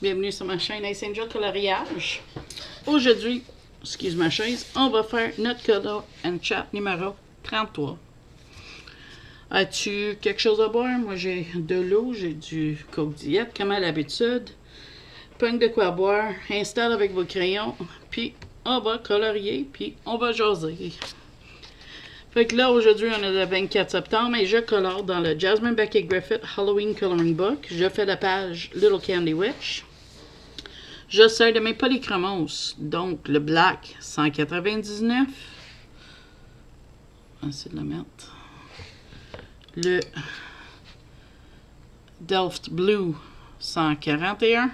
Bienvenue sur ma chaîne Ace Angel Coloriage. Aujourd'hui, excuse ma chaise, on va faire notre Color and Chat numéro 33. As-tu quelque chose à boire? Moi j'ai de l'eau, j'ai du Coke Diet comme à l'habitude. Pogne de quoi boire, installe avec vos crayons, puis on va colorier, puis on va jaser. Fait que là, aujourd'hui, on est le 24 septembre et je colore dans le Jasmine Becky Griffith Halloween Coloring Book. Je fais la page Little Candy Witch. Je sers de mes polychromos, donc le Black 199. Essayer de le mettre. Le Delft Blue 141.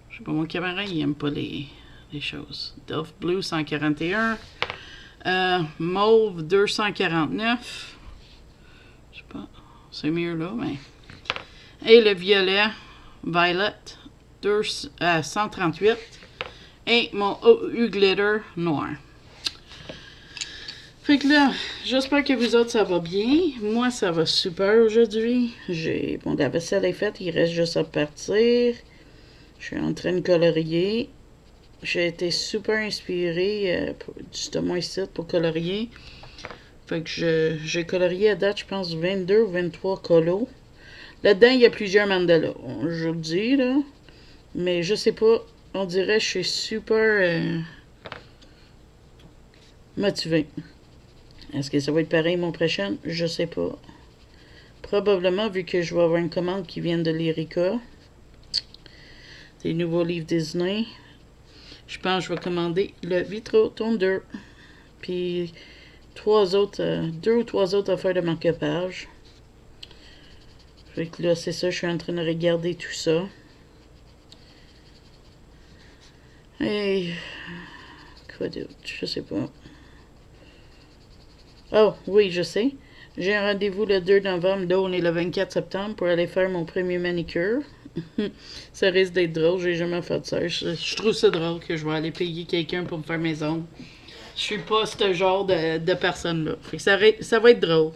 Je sais pas, mon caméra, il aime pas les choses. Delft Blue 141. Mauve 249. Je sais pas, c'est mieux là, mais. Et le violet Violet 138. Et mon OU Glitter noir. Fait que là, j'espère que vous autres ça va bien. Moi, ça va super aujourd'hui. La vaisselle est faite, il reste juste à partir. Je suis en train de colorier. J'ai été super inspirée, justement ici, pour colorier. Fait que j'ai colorié à date, je pense, 22 ou 23 colos. Là-dedans, il y a plusieurs mandalas. Je vous le dis, là. Mais je sais pas, on dirait que je suis super motivée. Est-ce que ça va être pareil mon prochain? Je sais pas. Probablement, vu que je vais avoir une commande qui vient de Lyrica. Des nouveaux livres Disney. Je pense que je vais commander le Vitro Thunder. Puis deux ou trois autres affaires de marque-page. Fait que là, c'est ça, je suis en train de regarder tout ça. Et quoi d'autre? Je sais pas. Oh, oui, je sais. J'ai un rendez-vous le 2 novembre. Là, on est le 24 septembre pour aller faire mon premier manicure. Ça risque d'être drôle. J'ai jamais fait ça. Je trouve ça drôle que je vais aller payer quelqu'un pour me faire mes ongles. Je suis pas ce genre de personne-là. Fait que ça va être drôle.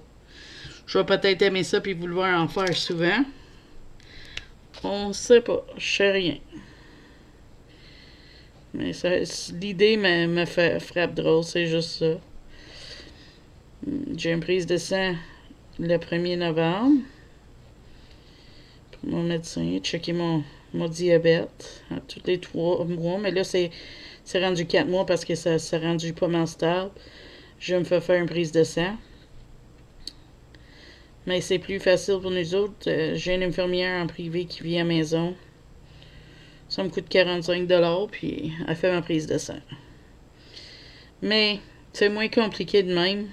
Je vais peut-être aimer ça puis vouloir en faire souvent. On sait pas. Je sais rien. Mais l'idée me frappe drôle. C'est juste ça. J'ai une prise de sang le 1er novembre pour mon médecin, checker mon diabète tous les 3 mois. Mais là, c'est rendu 4 mois parce que ça s'est rendu pas mal stable. Je me fais faire une prise de sang. Mais c'est plus facile pour nous autres. J'ai une infirmière en privé qui vit à la maison. Ça me coûte 45$, puis elle fait ma prise de sang. Mais c'est moins compliqué de même.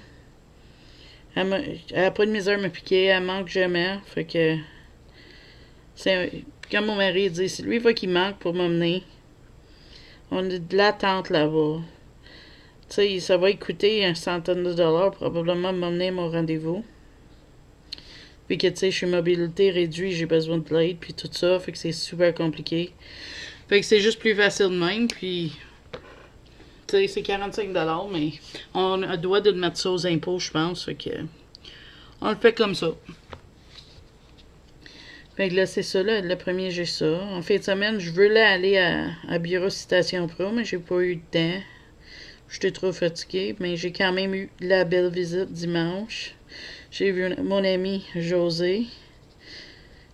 Elle a pas de misère à me piquer, elle manque jamais. Fait que. Comme mon mari dit, c'est lui qu'il manque pour m'emmener. On a de l'attente là-bas. Tu sais, ça va coûter une centaine de dollars probablement m'emmener à mon rendez-vous. Puis que, tu sais, je suis mobilité réduite, j'ai besoin de l'aide, puis tout ça. Fait que c'est super compliqué. Fait que c'est juste plus facile de même, puis. Tu sais, c'est 45$, mais on doit de mettre ça aux impôts, je pense. Fait que. On le fait comme ça. Fait que là, c'est ça, là. Le premier, j'ai ça. En fin de semaine, je veux aller à Bureau Citation Pro, mais j'ai pas eu de temps. J'étais trop fatiguée, mais j'ai quand même eu la belle visite dimanche. J'ai vu mon ami José.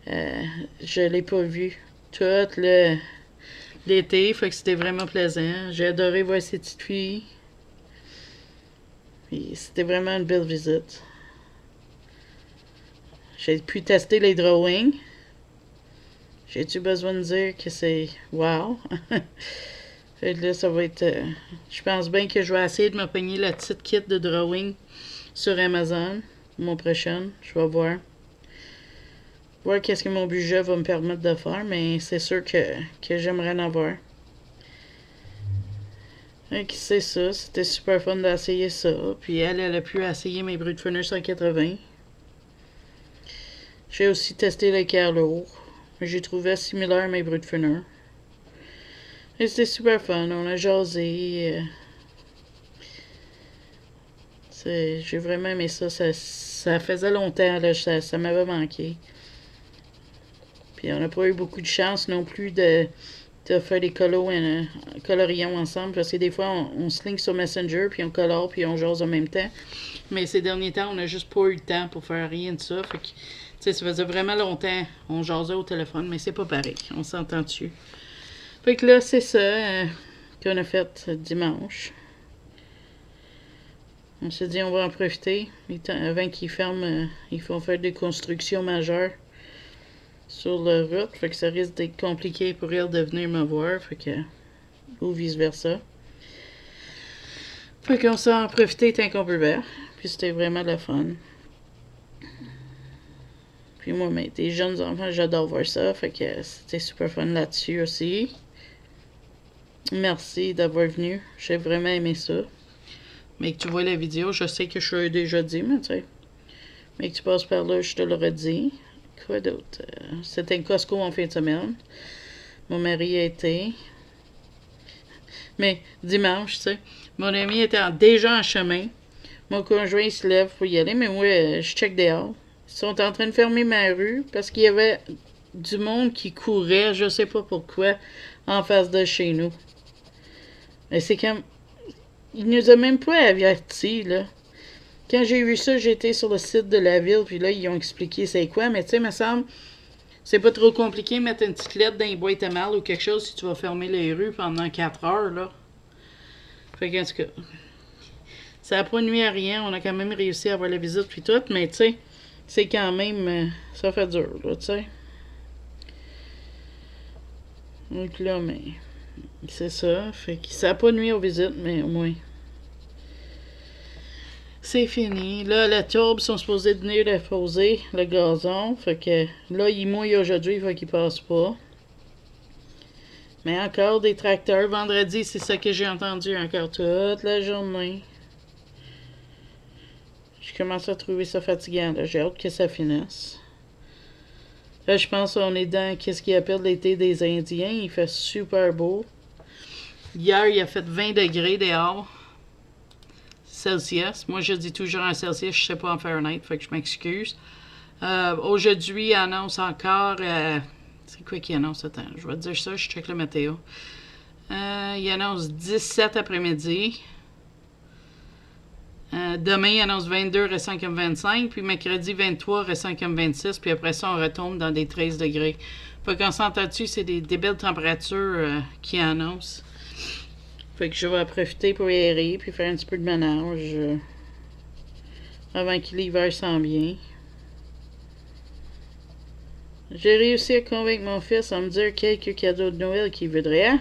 Je l'ai pas vu tout l'été, fait que c'était vraiment plaisant. J'ai adoré voir ces petites filles. Puis c'était vraiment une belle visite. J'ai pu tester les drawings. J'ai-tu besoin de dire que c'est wow? Fait que là, ça va être. Je pense bien que je vais essayer de me pogner la petite kit de drawing sur Amazon. Mon prochain. Je vais voir. Voir qu'est-ce que mon budget va me permettre de faire, mais c'est sûr que j'aimerais en avoir. Fait que c'est ça. C'était super fun d'essayer ça. Puis elle a pu essayer mes bruits de Funner 180. J'ai aussi testé le cœur lourd. J'ai trouvé similaire à mes bruits de Funner. Et c'était super fun. On a jasé. J'ai vraiment aimé ça. Ça faisait longtemps. Là, ça m'avait manqué. Puis on n'a pas eu beaucoup de chance non plus de faire des colorions ensemble, parce que des fois, on se link sur Messenger, puis on colore, puis on jase en même temps. Mais ces derniers temps, on n'a juste pas eu le temps pour faire rien de ça. Fait que, tu sais, ça faisait vraiment longtemps. On jasait au téléphone, mais c'est pas pareil. On s'entend dessus. Fait que là, c'est ça qu'on a fait dimanche. On s'est dit, on va en profiter. Avant qu'ils ferment, ils font faire des constructions majeures sur la route. Fait que ça risque d'être compliqué pour elle de venir me voir. Fait que, ou vice-versa. Fait qu'on s'est en profité tant qu'on peut faire. Puis c'était vraiment le fun. Puis moi, mais des jeunes enfants, j'adore voir ça. Fait que c'était super fun là-dessus aussi. Merci d'avoir venu. J'ai vraiment aimé ça. Mais que tu vois la vidéo, je sais que je l'ai déjà dit, mais tu sais. Mais que tu passes par là, je te l'aurais dit. Quoi d'autre? C'était un Costco en fin de semaine. Mon mari a été. Mais dimanche, tu sais, mon ami était déjà en chemin. Mon conjoint, il se lève pour y aller, mais moi, je check dehors. Ils sont en train de fermer ma rue parce qu'il y avait du monde qui courait, je sais pas pourquoi, en face de chez nous. Mais c'est comme... Il nous a même pas avertis, là. Quand j'ai vu ça, j'étais sur le site de la ville, puis là, ils ont expliqué c'est quoi, mais tu sais, me semble, c'est pas trop compliqué de mettre une petite lettre dans les boîtes à mal ou quelque chose si tu vas fermer les rues pendant 4 heures, là. Fait qu'en tout cas, ça n'a pas nuit à rien, on a quand même réussi à avoir la visite puis tout, mais tu sais, c'est quand même, ça fait dur, là, tu sais. Donc là, mais, c'est ça, fait que ça n'a pas nuit aux visites, mais au moins. C'est fini. Là, la tourbe sont supposés venir déposer le gazon. Fait que là, il mouille aujourd'hui, fait qu'il passe pas. Mais encore des tracteurs. Vendredi, c'est ça que j'ai entendu encore toute la journée. Je commence à trouver ça fatigant, là. J'ai hâte que ça finisse. Là, je pense qu'on est dans qu'est-ce qu'ils appellent l'été des Indiens. Il fait super beau. Hier, il a fait 20 degrés dehors. Celsius. Moi, je dis toujours en Celsius, je sais pas en Fahrenheit, fait que je m'excuse. Aujourd'hui, il annonce encore... c'est quoi qu'il annonce? Attends, je vais te dire ça, je check la météo. Il annonce 17 après-midi. Demain, il annonce 22, restant comme 25. Puis mercredi, 23, restant comme 26. Puis après ça, on retombe dans des 13 degrés. Fait qu'on s'entend dessus, c'est des belles températures qui annoncent. Fait que je vais en profiter pour aérer puis faire un petit peu de ménage avant que l'hiver s'en vienne. J'ai réussi à convaincre mon fils à me dire quelques cadeaux de Noël qu'il voudrait.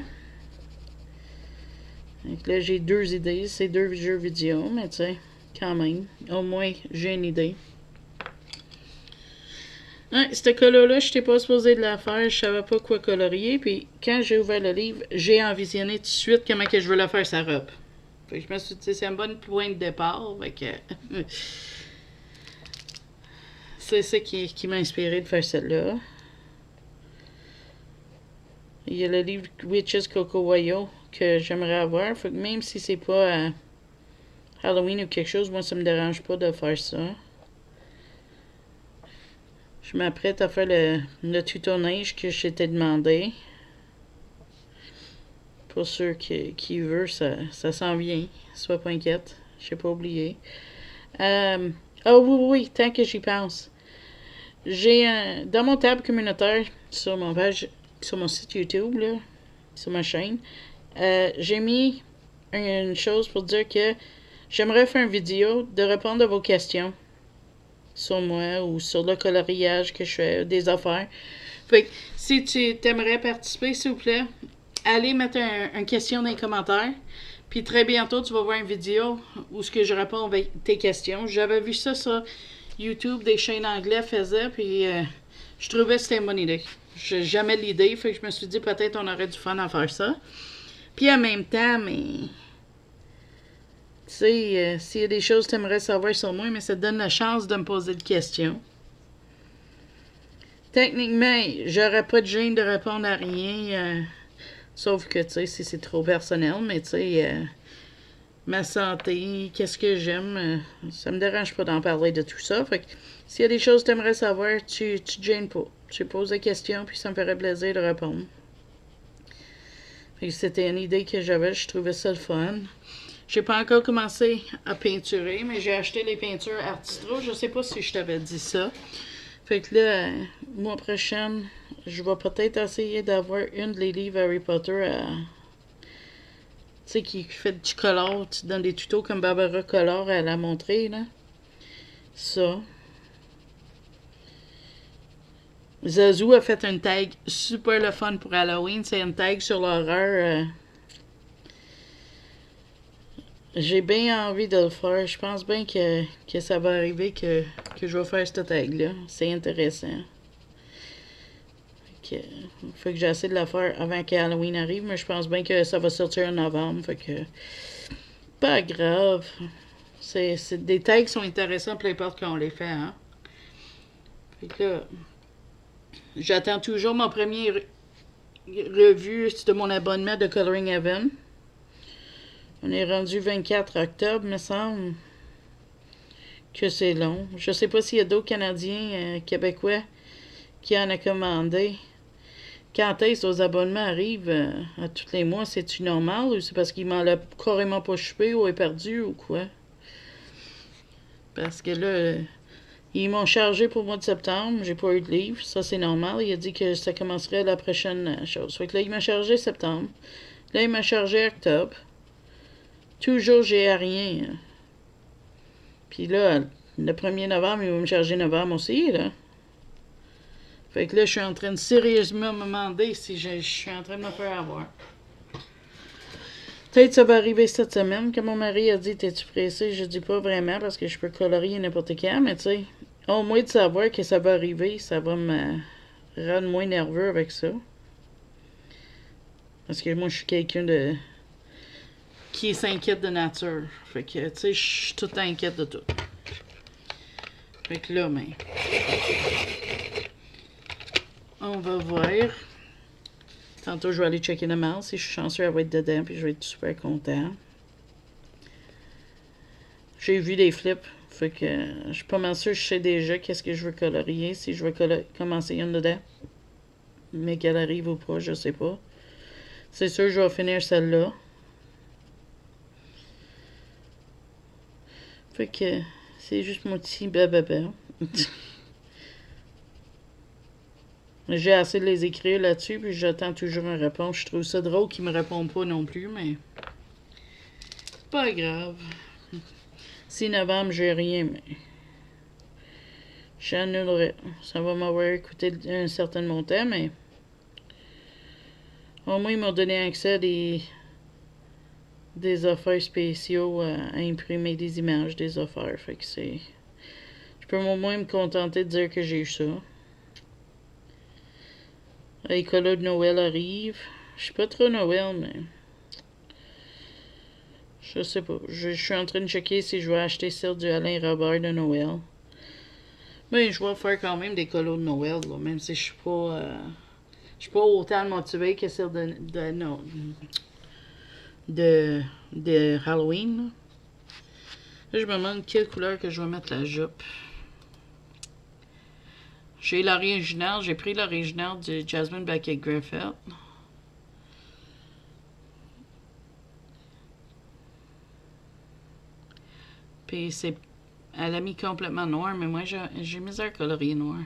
Donc là, j'ai 2 idées. C'est 2 jeux vidéo, mais tu sais, quand même. Au moins, j'ai une idée. Hein, cette couleur-là, je n'étais pas supposé de la faire. Je savais pas quoi colorier. Puis quand j'ai ouvert le livre, j'ai envisionné tout de suite comment que je veux la faire sa robe. Fait que je me suis dit, c'est un bon point de départ. Fait que c'est ça qui m'a inspiré de faire celle-là. Il y a le livre Witches Coco Wayo que j'aimerais avoir. Fait que même si c'est pas Halloween ou quelque chose, moi ça me dérange pas de faire ça. Je m'apprête à faire le tuto neige que je t'ai demandé. Pour ceux qui veulent, ça s'en vient. Sois pas inquiète. J'ai pas oublié. Oh oui, tant que j'y pense. J'ai dans mon tab communautaire sur mon page, sur mon site YouTube, là, sur ma chaîne, j'ai mis une chose pour dire que j'aimerais faire une vidéo de répondre à vos questions sur moi ou sur le coloriage que je fais, des affaires. Fait que si tu t'aimerais participer, s'il vous plaît, allez mettre une question dans les commentaires. Puis très bientôt, tu vas voir une vidéo où ce que je réponds avec tes questions. J'avais vu ça sur YouTube, des chaînes anglais faisaient, puis je trouvais que c'était une bonne idée. J'ai jamais l'idée, fait que je me suis dit peut-être on aurait du fun à faire ça. Puis en même temps, mais... Tu sais, s'il y a des choses que tu aimerais savoir sur moi, mais ça te donne la chance de me poser des questions. Techniquement, j'aurais pas de gêne de répondre à rien, sauf que, tu sais, si c'est trop personnel, mais tu sais, ma santé, qu'est-ce que j'aime. Ça me dérange pas d'en parler de tout ça. Fait que s'il y a des choses que tu aimerais savoir, tu te gênes pas. Tu poses des questions, puis ça me ferait plaisir de répondre. Fait que c'était une idée que j'avais, je trouvais ça le fun. J'ai pas encore commencé à peinturer, mais j'ai acheté les peintures Artistro. Je sais pas si je t'avais dit ça. Fait que là, mois prochain, je vais peut-être essayer d'avoir une des livres Harry Potter tu sais, qui fait du color. Tu donnes des tutos comme Barbara Color, elle a montré, là. Ça. Zazu a fait une tag super le fun pour Halloween. C'est une tag sur l'horreur. J'ai bien envie de le faire. Je pense bien que ça va arriver que je vais faire cette tag-là. C'est intéressant. Faut que j'essaie de la faire avant que Halloween arrive, mais je pense bien que ça va sortir en novembre. Fait que. Pas grave. Des tags qui sont intéressants, peu importe quand on les fait, hein. Fait que là, j'attends toujours mon premier revue de mon abonnement de Coloring Heaven. On est rendu 24 octobre, me semble que c'est long. Je sais pas s'il y a d'autres Canadiens, Québécois qui en ont commandé. Quand est-ce que les abonnements arrivent à tous les mois, c'est-tu normal ou c'est parce qu'il m'en l'a carrément pas chupé ou est perdu ou quoi? Parce que là, ils m'ont chargé pour le mois de septembre, j'ai pas eu de livre, ça c'est normal. Il a dit que ça commencerait la prochaine chose. Fait que là, il m'a chargé septembre. Là, il m'a chargé octobre. Toujours, j'ai rien. Puis là, le 1er novembre, il va me charger novembre aussi, là. Fait que là, je suis en train de sérieusement me demander si je suis en train de me faire avoir. Peut-être que ça va arriver cette semaine. Comme mon mari a dit, t'es-tu pressé? Je dis pas vraiment parce que je peux colorier n'importe quand, mais tu sais, au moins de savoir que ça va arriver, ça va me rendre moins nerveux avec ça. Parce que moi, je suis quelqu'un de qui s'inquiète de nature. Fait que, tu sais, je suis tout inquiète de tout. Fait que là, mais on va voir. Tantôt, je vais aller checker le mail. Si je suis chanceux, elle va être dedans, puis je vais être super content. J'ai vu des flips. Fait que je suis pas mal sûre, je sais déjà qu'est-ce que je veux colorier. Si je veux commencer une dedans. Mais qu'elle arrive ou pas, je sais pas. C'est sûr, je vais finir celle-là. Fait que c'est juste mon petit bababa. J'ai assez de les écrire là-dessus, puis j'attends toujours une réponse. Je trouve ça drôle qu'ils me répondent pas non plus, mais c'est pas grave. Si novembre, j'ai rien, mais j'annulerai. Ça va m'avoir coûté un certain montant, mais au moins, ils m'ont donné accès à des affaires spéciaux à imprimer des images des affaires. Fait que c'est. Je peux au moins me contenter de dire que j'ai eu ça. Les colos de Noël arrivent. Je suis pas trop Noël, mais. Je sais pas. Je suis en train de checker si je vais acheter celle du Alain Robert de Noël. Mais je vais faire quand même des colos de Noël, là, même si je suis pas. Je suis pas autant motivée que celle de Halloween. Là. Là, je me demande quelle couleur que je vais mettre la jupe. J'ai l'original, j'ai pris l'original du Jasmine Beckett Griffith. Puis c'est. Elle a mis complètement noir, mais moi j'ai mis un colorier noir.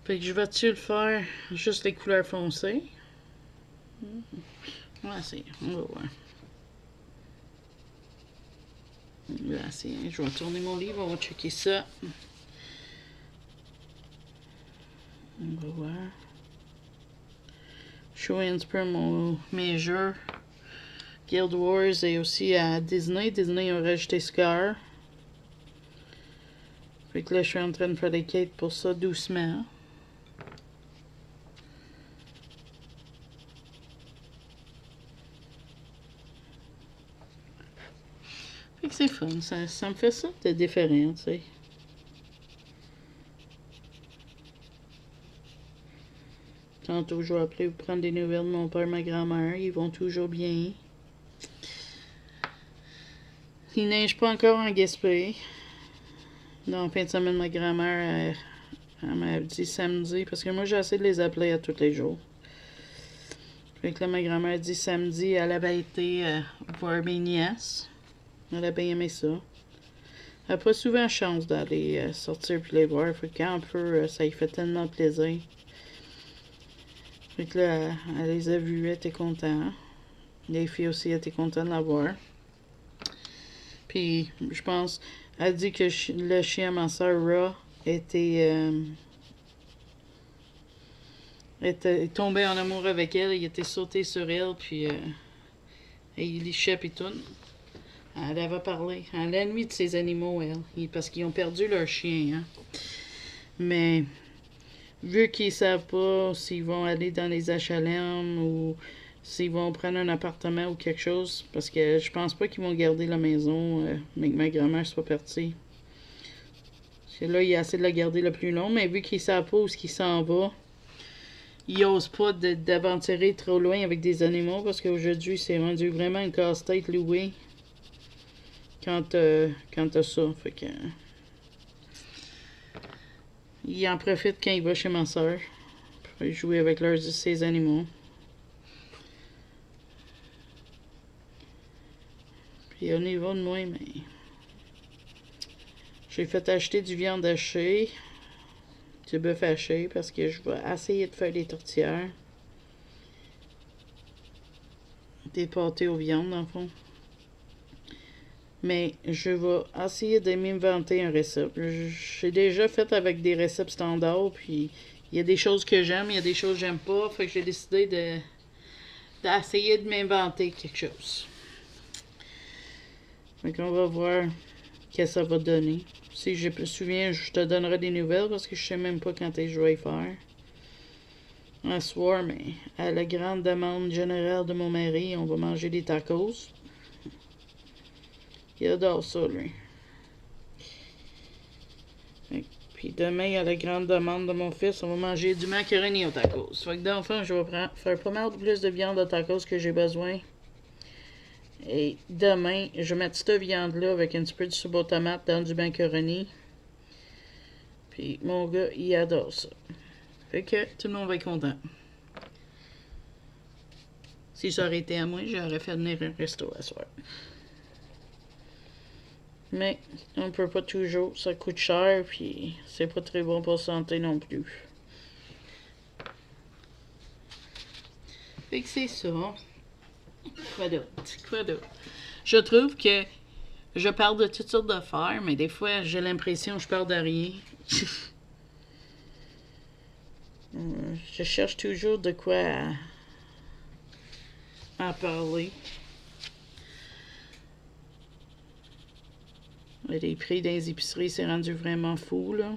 Fait que je vais-tu le faire juste les couleurs foncées? On va essayer, on va voir. Là, je vais tourner mon livre, on va checker ça. On va voir. Show Inspire mes jeux. Guild Wars et aussi à Disney. Disney a rajouté Scar. Fait que là, je suis en train de faire des quêtes pour ça doucement. Fait que c'est fun. Ça me fait ça de différent, tu sais. Tantôt, je vais appeler pour prendre des nouvelles de mon père et ma grand-mère. Ils vont toujours bien. Il neige pas encore en Gaspé. Dans la fin de semaine, ma grand-mère, elle m'a dit samedi, parce que moi, j'ai essayé de les appeler à tous les jours. Fait que là, ma grand-mère dit samedi, elle avait été voir mes nièces. Elle a bien aimé ça. Elle n'a pas souvent chance d'aller sortir puis les voir. Fait que quand on peut, ça lui fait tellement plaisir. Fait que là, elle les a vus, elle était contente. Les filles aussi étaient contentes de la voir. Puis, je pense, elle dit que le chien, ma soeur, Ra, était tombé en amour avec elle. Il était sauté sur elle, puis et il lichait et tout. Elle avait parlé. Elle a l'ennemi de ces animaux, elle. Parce qu'ils ont perdu leur chien, hein. Mais, vu qu'ils savent pas s'ils vont aller dans les HLM ou s'ils vont prendre un appartement ou quelque chose, parce que je pense pas qu'ils vont garder la maison, mais que ma grand-mère soit partie. Parce que là, il a assez de la garder le plus long, mais vu qu'ils savent pas où qu'il s'en va, ils osent pas d'aventurer trop loin avec des animaux, parce qu'aujourd'hui, c'est rendu vraiment un casse-tête loué quand t'as ça. Fait que il en profite quand il va chez ma soeur pour jouer avec ses animaux. Puis au niveau de moi, mais j'ai fait acheter du viande hachée, du bœuf haché, parce que je vais essayer de faire des tourtières. Des pâtés aux viandes, dans le fond. Mais je vais essayer de m'inventer un recette. J'ai déjà fait avec des recettes standards, puis il y a des choses que j'aime, il y a des choses que j'aime pas. Fait que j'ai décidé d'essayer de m'inventer quelque chose. Fait qu'on va voir ce que ça va donner. Si je me souviens, je te donnerai des nouvelles parce que je sais même pas quand je vais y faire. Un soir, mais à la grande demande générale de mon mari, on va manger des tacos. Il adore ça, lui. Puis demain, à la grande demande de mon fils, on va manger du macaroni aux tacos. Fait que dans le fond, je vais faire pas mal plus de viande aux tacos que j'ai besoin. Et demain, je vais mettre cette viande-là avec un petit peu de soupe aux tomates dans du macaroni. Puis mon gars, il adore ça. Fait que tout le monde va être content. Si ça aurait été à moi, j'aurais fait venir un resto à soir. Mais on peut pas toujours, ça coûte cher, puis c'est pas très bon pour la santé non plus. Fait que c'est ça. Quoi d'autre? Je trouve que je parle de toutes sortes d'affaires, mais des fois, j'ai l'impression que je parle de rien. Je cherche toujours de quoi à parler. Les prix dans les épiceries, c'est rendu vraiment fou, là.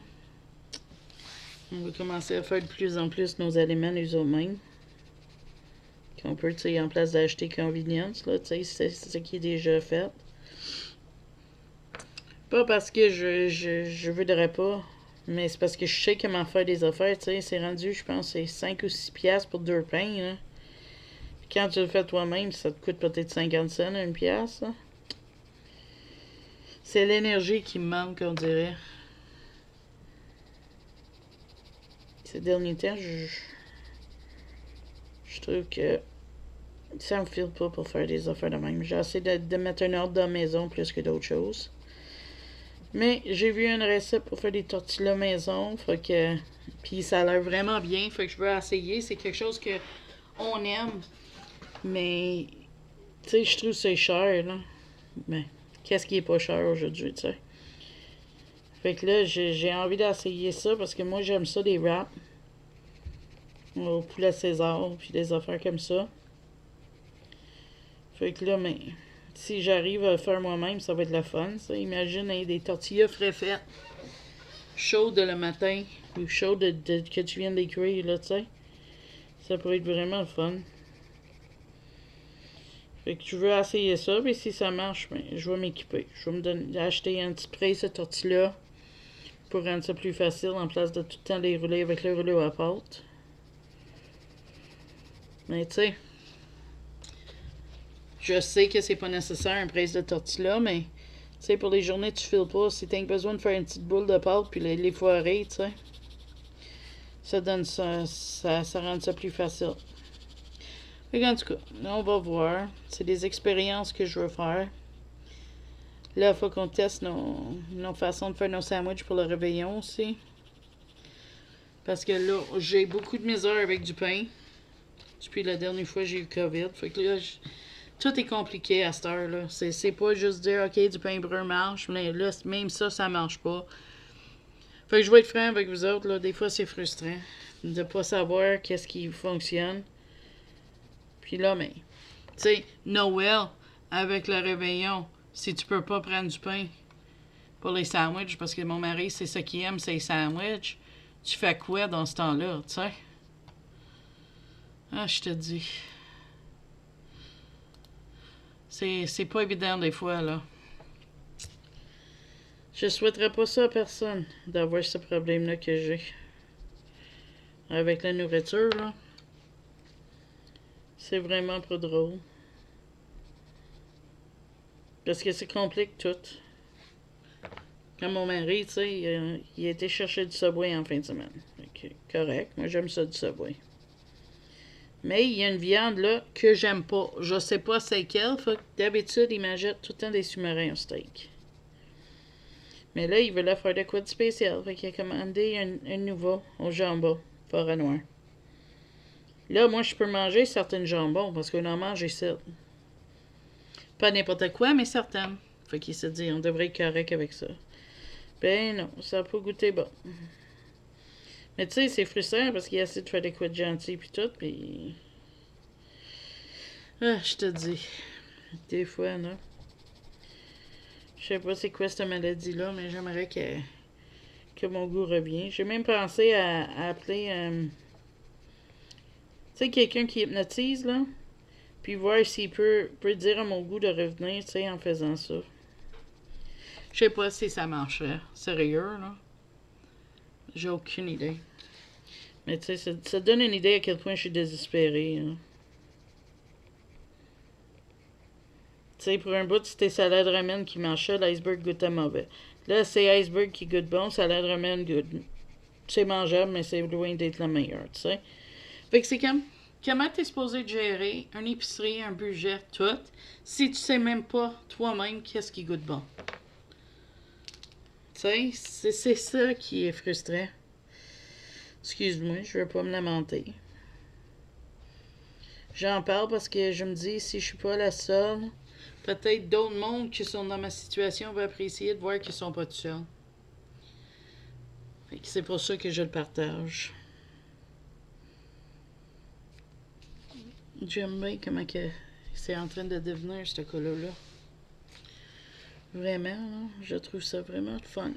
On va commencer à faire de plus en plus nos aliments les mêmes. Qu'on peut, tu sais, en place d'acheter convenience, là, tu sais, c'est ce qui est déjà fait. Pas parce que je voudrais pas, mais c'est parce que je sais comment faire des affaires, tu sais. C'est rendu, je pense, c'est 5 ou 6 piastres pour 2 pains, là. Puis quand tu le fais toi-même, ça te coûte peut-être 50 cents, une pièce, là. C'est l'énergie qui me manque, on dirait. Ces derniers temps, je trouve que ça me file pas pour faire des affaires de même. J'ai essayé de mettre un ordre dans la maison plus que d'autres choses. Mais j'ai vu une recette pour faire des tortillas maison. Fait que. Puis ça a l'air vraiment bien. Fait que je veux essayer. C'est quelque chose que on aime. Mais. Tu sais, je trouve que c'est cher, là. Mais qu'est-ce qui est pas cher aujourd'hui, tu sais? Fait que là, j'ai envie d'essayer ça parce que moi, j'aime ça, des wraps. Au poulet César, puis des affaires comme ça. Fait que là, mais si j'arrive à le faire moi-même, ça va être le fun, ça. Imagine hein, des tortillas frais faites, chaudes le matin, ou chaudes que tu viens de les cuire, là, tu sais. Ça pourrait être vraiment le fun. Fait que je veux essayer ça, mais si ça marche, ben, je vais m'équiper. Je vais acheter un petit presse de tortillas pour rendre ça plus facile en place de tout le temps les rouler avec le rouleau à pâte. Mais tu sais, je sais que c'est pas nécessaire un presse de tortilla, mais sais, pour les journées tu files pas, si t'as besoin de faire une petite boule de pâte puis les foirer, tu sais, ça donne ça rend ça plus facile. Fait en tout cas, on va voir. C'est des expériences que je veux faire. Là, il faut qu'on teste nos façons de faire nos sandwichs pour le réveillon aussi. Parce que là, j'ai beaucoup de misère avec du pain. Depuis la dernière fois, j'ai eu COVID. Fait que là, tout est compliqué à cette heure-là. C'est pas juste dire, OK, du pain brun marche. Mais là, même ça marche pas. Fait que je vais être franc avec vous autres. Là, des fois, c'est frustrant de pas savoir qu'est-ce qui fonctionne. Puis là, mais, tu sais, Noël, avec le réveillon, si tu peux pas prendre du pain pour les sandwichs, parce que mon mari, c'est ça qu'il aime, c'est les sandwichs, tu fais quoi dans ce temps-là, tu sais? Ah, je te dis. C'est pas évident des fois, là. Je souhaiterais pas ça à personne, d'avoir ce problème-là que j'ai. Avec la nourriture, là. C'est vraiment pas drôle. Parce que ça complique tout. Comme mon mari, tu sais, il a été chercher du Subway en fin de semaine. Okay, correct, moi j'aime ça du Subway. Mais il y a une viande là que j'aime pas. Je sais pas c'est quelle. Fait que d'habitude, il m'achète tout le temps des sous-marins au steak. Mais là, il veut la faire de quoi de spécial. Fait qu'il a commandé un nouveau au jambon, forêt noir. Là, moi, je peux manger certains jambons parce qu'on en mange ici. Pas n'importe quoi, mais certaines. Fait qu'il s'est dit, on devrait être correct avec ça. Ben non, ça n'a pas goûté bon. Mais tu sais, c'est frustrant parce qu'il essaie de faire des coups de gentil puis tout, puis... Ah, je te dis. Des fois, non. Je sais pas c'est quoi cette maladie-là, mais j'aimerais que mon goût revienne. J'ai même pensé à appeler, tu sais, quelqu'un qui hypnotise, là, puis voir s'il peut dire à mon goût de revenir, tu sais, en faisant ça. Je sais pas si ça marcherait. Sérieux, là. J'ai aucune idée. Mais tu sais, ça donne une idée à quel point je suis désespérée. Hein. Tu sais, pour un bout, c'était salade ramen qui marchait, l'iceberg goûtait mauvais. Là, c'est iceberg qui goûte bon, salade ramen goûte. C'est mangeable, mais c'est loin d'être la meilleure, tu sais. Fait que c'est comme, comment t'es supposé gérer une épicerie, un budget, tout, si tu sais même pas toi-même qu'est-ce qui goûte bon? Tu sais, c'est ça qui est frustrant. Excuse-moi, je veux pas me lamenter. J'en parle parce que je me dis, si je suis pas la seule, peut-être d'autres mondes qui sont dans ma situation vont apprécier de voir qu'ils sont pas tout seuls. Fait que c'est pour ça que je le partage. J'aime bien comment que c'est en train de devenir ce colo-là. Vraiment, là, je trouve ça vraiment fun.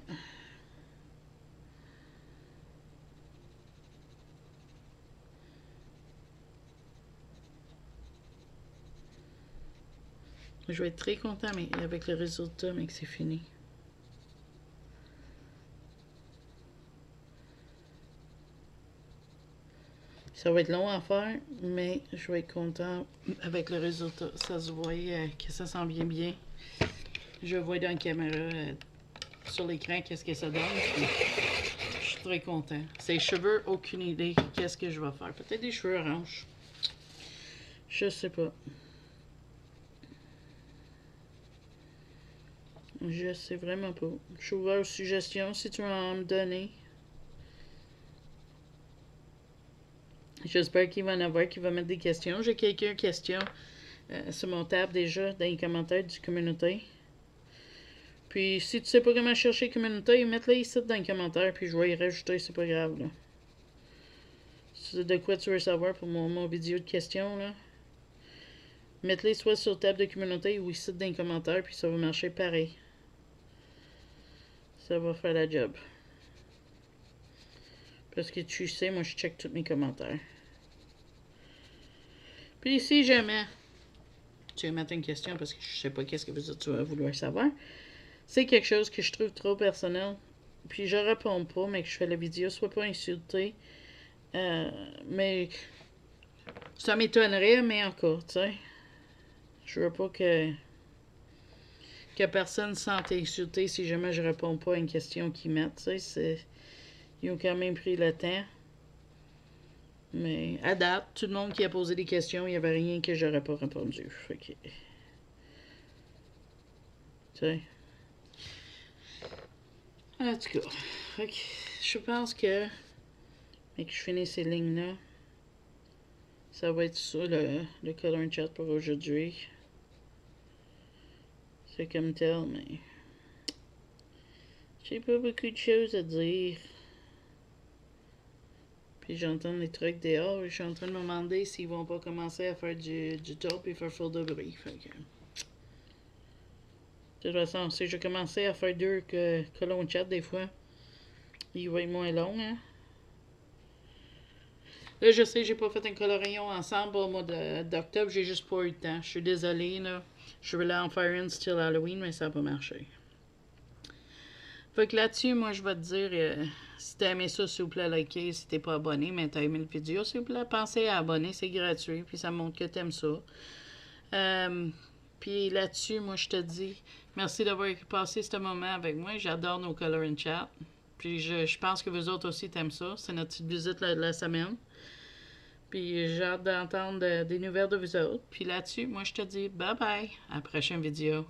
Je vais être très content mais avec le résultat, mais que c'est fini. Ça va être long à faire, mais je vais être content avec le résultat. Ça se voit que ça s'en vient bien. Je vois dans la caméra sur l'écran qu'est-ce que ça donne. Puis je suis très content. Ces cheveux, aucune idée qu'est-ce que je vais faire. Peut-être des cheveux orange. Je sais pas. Je sais vraiment pas. Je suis ouvert aux suggestions si tu veux en me donner. J'espère qu'il va en avoir qui va mettre des questions. J'ai quelques questions sur mon tab déjà dans les commentaires du communauté. Puis si tu sais pas comment chercher communauté, mets-les ici dans les commentaires puis je vais y rajouter, c'est pas grave là. C'est de quoi tu veux savoir pour mon vidéo de questions là. Mets-les soit sur tab de communauté ou ici dans les commentaires puis ça va marcher pareil. Ça va faire la job. Parce que tu sais, moi je check tous mes commentaires. Puis si jamais tu veux mettre une question parce que je sais pas qu'est-ce que tu vas vouloir savoir, c'est quelque chose que je trouve trop personnel, puis je réponds pas, mais que je fais la vidéo, sois pas insulté. Mais ça m'étonnerait, mais encore, tu sais. Je veux pas que que personne ne se sente insulté si jamais je réponds pas à une question qu'ils mettent. Tu sais, ils ont quand même pris le temps. Mais à date, tout le monde qui a posé des questions, il n'y avait rien que j'aurais pas répondu. Fait que. Tu sais. En tout cas. Fait que je pense que. Et que je finis ces lignes-là. Ça va être ça le color chat pour aujourd'hui. C'est comme tel, mais. J'ai pas beaucoup de choses à dire. Puis j'entends les trucs dehors et je suis en train de me demander s'ils vont pas commencer à faire du top et faire full de bruit. Fait que. De toute façon, si je commençais à faire deux colons chat des fois, il va être moins long, hein. Là, je sais, j'ai pas fait un colorion ensemble au mois d'octobre, j'ai juste pas eu le temps. Je suis désolée, là. Je voulais en faire une style Halloween, mais ça n'a pas marché. Fait que là-dessus, moi, je vais te dire, si t'as aimé ça, s'il vous plaît, likez. Si t'es pas abonné, mais t'as aimé le vidéo, s'il vous plaît, pensez à abonner, c'est gratuit, puis ça montre que t'aimes ça. Puis là-dessus, moi, je te dis, merci d'avoir passé ce moment avec moi. J'adore nos color and chat. Puis je pense que vous autres aussi t'aiment ça. C'est notre petite visite de la semaine. Puis j'ai hâte d'entendre des nouvelles de vous autres. Puis là-dessus, moi, je te dis bye bye. À la prochaine vidéo.